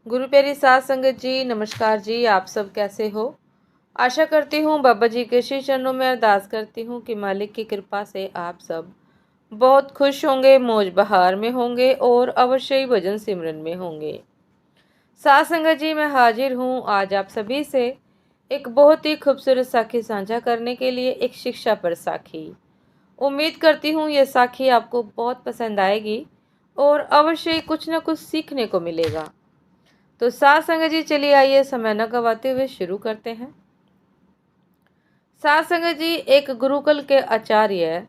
गुरु प्यारी साध संगत जी, नमस्कार जी। आप सब कैसे हो? आशा करती हूँ बाबा जी के श्री चरणों में अरदास करती हूँ कि मालिक की कृपा से आप सब बहुत खुश होंगे, मौज बहार में होंगे और अवश्य ही भजन सिमरन में होंगे। साध संगत जी, मैं हाजिर हूँ आज आप सभी से एक बहुत ही खूबसूरत साखी साझा करने के लिए, एक शिक्षा पर साखी। उम्मीद करती हूँ ये साखी आपको बहुत पसंद आएगी और अवश्य ही कुछ न कुछ सीखने को मिलेगा। तो साथ संगत जी, चलिए आइए समय न गवाते हुए शुरू करते हैं। साथ संगत जी, एक गुरुकुल के आचार्य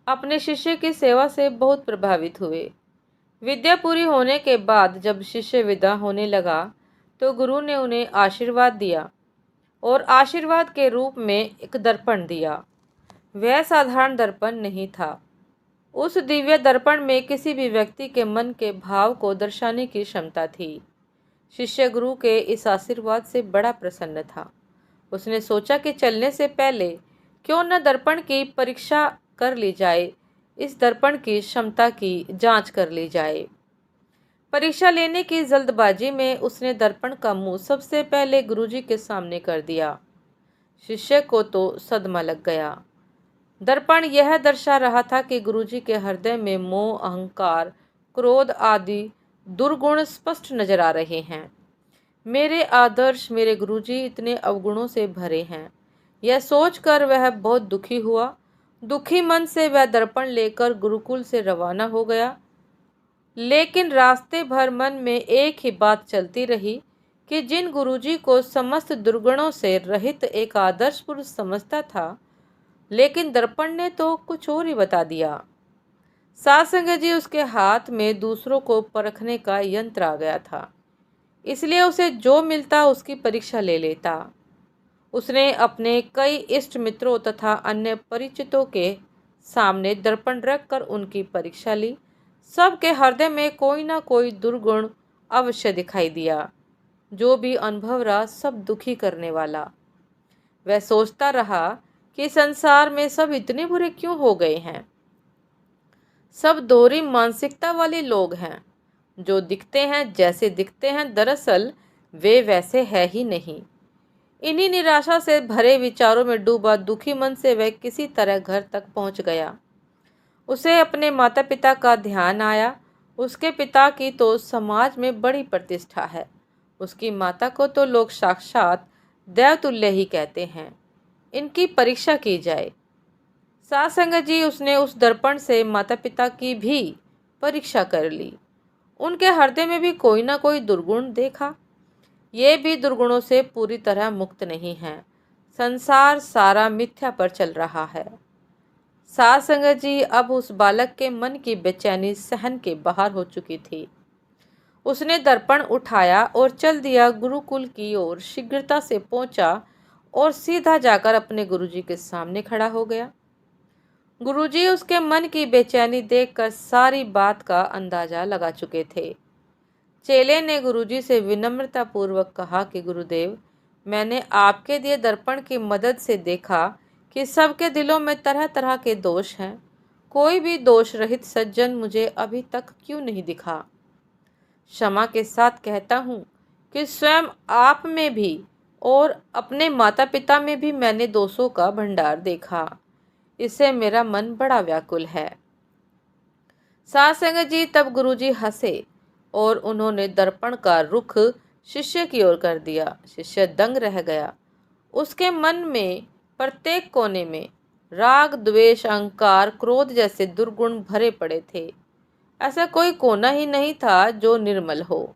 अपने शिष्य की सेवा से बहुत प्रभावित हुए। विद्या पूरी होने के बाद जब शिष्य विदा होने लगा तो गुरु ने उन्हें आशीर्वाद दिया और आशीर्वाद के रूप में एक दर्पण दिया। वह साधारण दर्पण नहीं था। उस दिव्य दर्पण में किसी भी व्यक्ति के मन के भाव को दर्शाने की क्षमता थी। शिष्य गुरु के इस आशीर्वाद से बड़ा प्रसन्न था। उसने सोचा कि चलने से पहले क्यों न दर्पण की परीक्षा कर ली जाए, इस दर्पण की क्षमता की जांच कर ली जाए। परीक्षा लेने की जल्दबाजी में उसने दर्पण का मुंह सबसे पहले गुरुजी के सामने कर दिया। शिष्य को तो सदमा लग गया। दर्पण यह दर्शा रहा था कि गुरुजी के हृदय में मोह, अहंकार, क्रोध आदि दुर्गुण स्पष्ट नजर आ रहे हैं। मेरे आदर्श, मेरे गुरुजी इतने अवगुणों से भरे हैं। यह सोचकर वह बहुत दुखी हुआ। दुखी मन से वह दर्पण लेकर गुरुकुल से रवाना हो गया। लेकिन रास्ते भर मन में एक ही बात चलती रही कि जिन गुरुजी को समस्त दुर्गुणों से रहित एक आदर्श पुरुष समझता था, लेकिन दर्पण ने तो कुछ और ही बता दिया। साध संगत जी, उसके हाथ में दूसरों को परखने का यंत्र आ गया था, इसलिए उसे जो मिलता उसकी परीक्षा ले लेता। उसने अपने कई इष्ट मित्रों तथा अन्य परिचितों के सामने दर्पण रखकर उनकी परीक्षा ली। सबके हृदय में कोई ना कोई दुर्गुण अवश्य दिखाई दिया। जो भी अनुभव रहा सब दुखी करने वाला। वह सोचता रहा कि संसार में सब इतने बुरे क्यों हो गए हैं। सब दोहरी मानसिकता वाले लोग हैं। जो दिखते हैं, जैसे दिखते हैं, दरअसल वे वैसे है ही नहीं। इन्हीं निराशा से भरे विचारों में डूबा दुखी मन से वह किसी तरह घर तक पहुंच गया। उसे अपने माता पिता का ध्यान आया। उसके पिता की तो समाज में बड़ी प्रतिष्ठा है। उसकी माता को तो लोग साक्षात देवतुल्य ही कहते हैं। इनकी परीक्षा की जाए। साथ संगत जी, उसने उस दर्पण से माता पिता की भी परीक्षा कर ली। उनके हृदय में भी कोई ना कोई दुर्गुण देखा। ये भी दुर्गुणों से पूरी तरह मुक्त नहीं है। संसार सारा मिथ्या पर चल रहा है। साथ संगत जी, अब उस बालक के मन की बेचैनी सहन के बाहर हो चुकी थी। उसने दर्पण उठाया और चल दिया गुरुकुल की ओर। शीघ्रता से पहुंचा और सीधा जाकर अपने गुरुजी के सामने खड़ा हो गया। गुरुजी उसके मन की बेचैनी देखकर सारी बात का अंदाजा लगा चुके थे। चेले ने गुरुजी से विनम्रता पूर्वक कहा कि गुरुदेव, मैंने आपके दिए दर्पण की मदद से देखा कि सबके दिलों में तरह तरह के दोष हैं। कोई भी दोष रहित सज्जन मुझे अभी तक क्यों नहीं दिखा। क्षमा के साथ कहता हूँ कि स्वयं आप में भी और अपने माता पिता में भी मैंने दोषों का भंडार देखा। इससे मेरा मन बड़ा व्याकुल है। साथ संगत जी, तब गुरुजी हंसे और उन्होंने दर्पण का रुख शिष्य की ओर कर दिया। शिष्य दंग रह गया। उसके मन में प्रत्येक कोने में राग, द्वेष, अहंकार, क्रोध जैसे दुर्गुण भरे पड़े थे। ऐसा कोई कोना ही नहीं था जो निर्मल हो।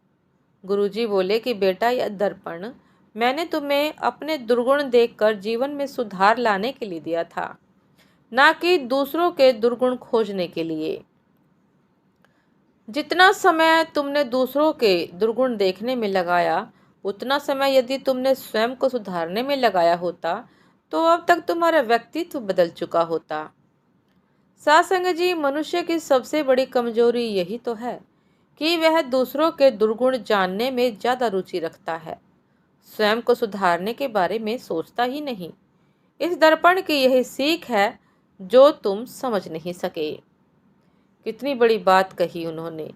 गुरुजी बोले कि बेटा, यह दर्पण मैंने तुम्हें अपने दुर्गुण देखकर जीवन में सुधार लाने के लिए दिया था, ना कि दूसरों के दुर्गुण खोजने के लिए। जितना समय तुमने दूसरों के दुर्गुण देखने में लगाया, उतना समय यदि तुमने स्वयं को सुधारने में लगाया होता तो अब तक तुम्हारा व्यक्तित्व बदल चुका होता। साथ संगत जी, मनुष्य की सबसे बड़ी कमजोरी यही तो है कि वह दूसरों के दुर्गुण जानने में ज़्यादा रुचि रखता है, स्वयं को सुधारने के बारे में सोचता ही नहीं। इस दर्पण की यही सीख है जो तुम समझ नहीं सके। कितनी बड़ी बात कही उन्होंने।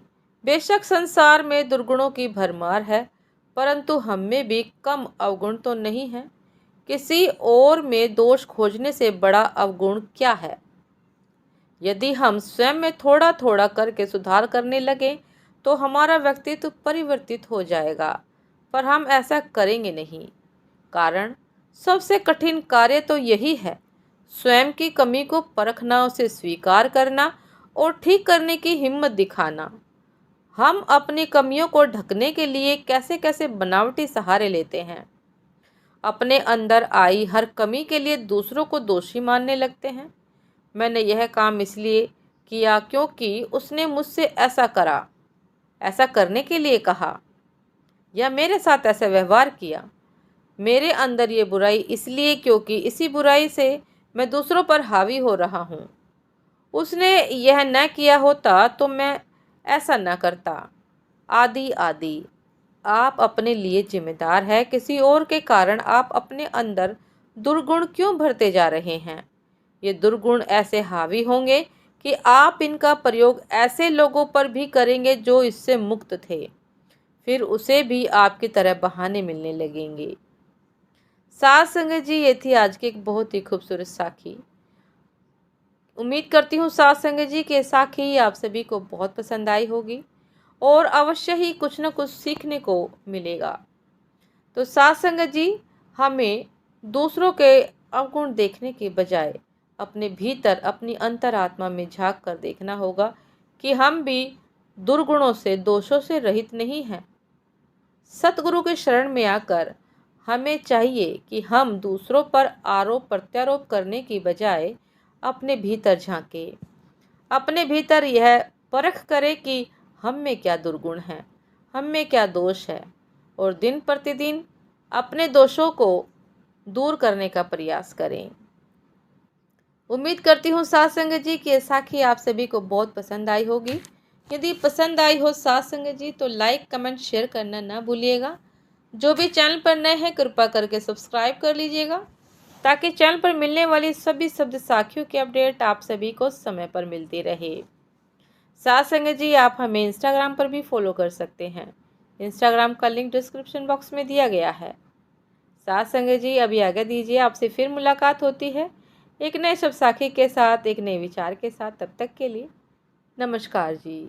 बेशक संसार में दुर्गुणों की भरमार है, परंतु हम में भी कम अवगुण तो नहीं है। किसी और में दोष खोजने से बड़ा अवगुण क्या है। यदि हम स्वयं में थोड़ा थोड़ा करके सुधार करने लगे तो हमारा व्यक्तित्व परिवर्तित हो जाएगा, पर हम ऐसा करेंगे नहीं। कारण सबसे कठिन कार्य तो यही है, स्वयं की कमी को परखना, उसे स्वीकार करना और ठीक करने की हिम्मत दिखाना। हम अपनी कमियों को ढकने के लिए कैसे कैसे बनावटी सहारे लेते हैं। अपने अंदर आई हर कमी के लिए दूसरों को दोषी मानने लगते हैं। मैंने यह काम इसलिए किया क्योंकि उसने मुझसे ऐसा करा, ऐसा करने के लिए कहा, या मेरे साथ ऐसा व्यवहार किया। मेरे अंदर ये बुराई इसलिए क्योंकि इसी बुराई से मैं दूसरों पर हावी हो रहा हूँ। उसने यह न किया होता तो मैं ऐसा न करता, आदि आदि। आप अपने लिए जिम्मेदार है, किसी और के कारण आप अपने अंदर दुर्गुण क्यों भरते जा रहे हैं। ये दुर्गुण ऐसे हावी होंगे कि आप इनका प्रयोग ऐसे लोगों पर भी करेंगे जो इससे मुक्त थे, फिर उसे भी आपकी तरह बहाने मिलने लगेंगे। साथ संगत जी, ये थी आज की एक बहुत ही खूबसूरत साखी। उम्मीद करती हूँ साथ संगत जी कि साखी आप सभी को बहुत पसंद आई होगी और अवश्य ही कुछ न कुछ सीखने को मिलेगा। तो साथ संगत जी, हमें दूसरों के अवगुण देखने के बजाय अपने भीतर, अपनी अंतरात्मा में झांक कर देखना होगा कि हम भी दुर्गुणों से, दोषों से रहित नहीं हैं। सतगुरु के शरण में आकर हमें चाहिए कि हम दूसरों पर आरोप प्रत्यारोप करने की बजाय अपने भीतर झांके, अपने भीतर यह परख करें कि हम में क्या दुर्गुण है, हम में क्या दोष है, और दिन प्रतिदिन अपने दोषों को दूर करने का प्रयास करें। उम्मीद करती हूँ साथ संगत जी कि ये साखी आप सभी को बहुत पसंद आई होगी। यदि पसंद आई हो साथ संगत जी तो लाइक, कमेंट, शेयर करना ना भूलिएगा। जो भी चैनल पर नए हैं कृपा करके सब्सक्राइब कर लीजिएगा, ताकि चैनल पर मिलने वाली सभी शब्द साखियों की अपडेट आप सभी को समय पर मिलती रहे। साथ संगत जी, आप हमें इंस्टाग्राम पर भी फॉलो कर सकते हैं। इंस्टाग्राम का लिंक डिस्क्रिप्शन बॉक्स में दिया गया है। साथ संगत जी, अभी आगे दीजिए, आपसे फिर मुलाकात होती है एक नए शब्द साखी के साथ, एक नए विचार के साथ। तब तक के लिए नमस्कार जी।